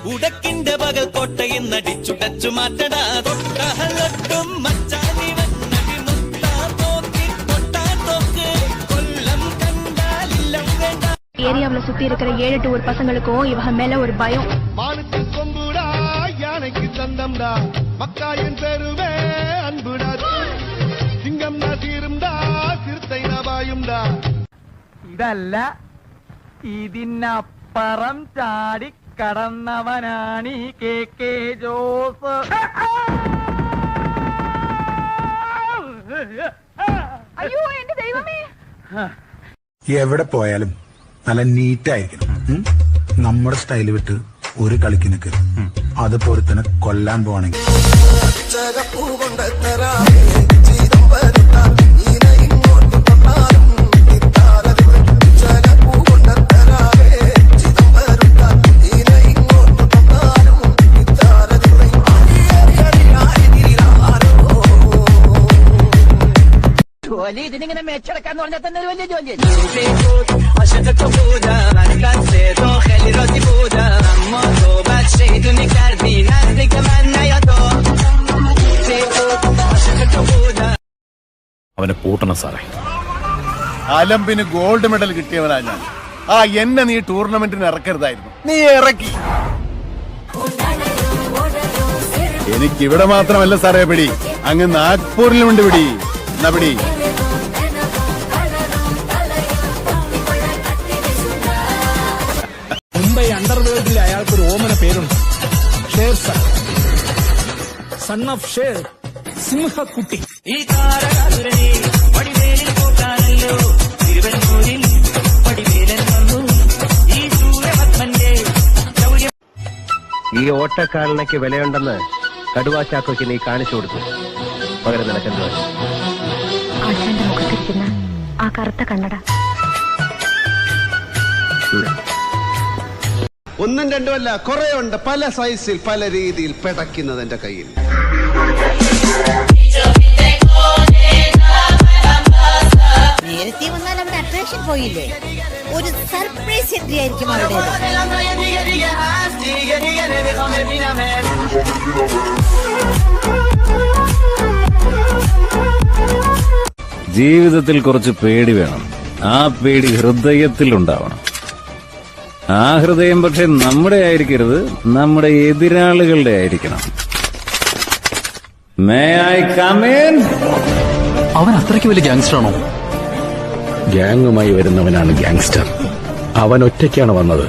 ഉടക്കിന്റെ പകൽ കോട്ടയിൽ നടിച്ചുടച്ചു മാറ്റടാ തൊട്ടഹലട്ടും മച്ചാനി വന്നടി മുത്താ തോക്കി തൊട്ടാ തോക്ക് കൊല്ലം കണ്ടാലില്ലം വേണ്ട. ஏரியாவுல சுத்தி இருக்கிற 7-8 ஊர் பசங்களுக்கும் இவங்க மேல ஒரு பயம். மானுக்கு கொம்புடா யானைக்கு தந்தம்டா மக்காயின் பெருவே அன்புடா சிங்கம்டா தீரும்டா சிறுத்தை நபாயும்டா. ഇതല്ല ഇതിനപ്പുറം ചാടി കടന്നവനാണ് ഈ KK ജോസ്. അയ്യോ എന്റെ ദൈവമേ. എവിടെ പോയാലും നല്ല നീറ്റായിരിക്കണം. നമ്മുടെ സ്റ്റൈല് വിട്ട് ഒരു കളിക്ക് നിൽക്കരുത്. അതുപോലെ തന്നെ കൊല്ലാൻ പോവാണെങ്കിൽ ജോലി ഇതിനിങ്ങനെ മെച്ചെടുക്കാന്ന് പറഞ്ഞാൽ തന്നെ ഒരു വലിയ ജോലി. അവനെ പൂട്ടണം സാറേ. അലമ്പിന് ഗോൾഡ് മെഡൽ കിട്ടിയവനാ ഞാൻ. എന്നെ നീ ടൂർണമെന്റിന് ഇറക്കരുതായിരുന്നു. നീ ഇറക്കി. എനിക്കിവിടെ മാത്രമല്ല സാറേ പിടി, അങ്ങ് നാഗ്പൂരിലുമുണ്ട് പിടി. എന്നാ പിടി. മുംബൈ അണ്ടർവേൾഡിൽ അയാൾക്കൊരു ഓമന പേരുണ്ട്, Sher son, son of Sher, സിംഹക്കുട്ടി. ഈ താരകാസുരനെ പടിവേലിൽ കൂട്ടാനല്ലോ തിരുവനന്തപുരിൽ പടിവേലൻ വന്നു ഈ സൂര്യപത്മന്റെ ശൗര്യം. ഈ ഓട്ടക്കാരനയ്ക്ക് വിലയുണ്ടെന്ന് കടുവാച്ചാക്കോയ്ക്ക് നീ കാണിച്ചു കൊടുത്തു. പകരം നിനക്കെന്ത്? ആശാന്റെ മുഖത്തിരിക്കുന്ന ആ കറുത്ത കണ്ണട. ഒന്നും രണ്ടുമല്ല, കുറെ ഉണ്ട്. പല സൈസിൽ പല രീതിയിൽ പിടയ്ക്കുന്നത് എന്റെ കയ്യിൽ. നേരത്തെ വന്നാൽ അവിടെ അട്രാക്ഷൻ പോയില്ലേ? ഒരു സർപ്രൈസ് എൻട്രി ആയിരിക്കും അവിടെ. ജീവിതത്തിൽ കുറച്ച് പേടി വേണം. ആ പേടി ഹൃദയത്തിൽ ഉണ്ടാവണം. ആ ഹൃദയം പക്ഷെ നമ്മുടെ ആയിരിക്കരുത്, നമ്മുടെ എതിരാളികളുടെ ആയിരിക്കണം. May I come in? അവൻ അത്രയ്ക്ക് വലിയ ഗാങ്സ്റ്റർ ആണോ? ഗ്യാങ്ങുമായി വരുന്നവനാണ് ഗ്യാങ്സ്റ്റർ. അവൻ ഒറ്റയ്ക്കാണ് വന്നത്.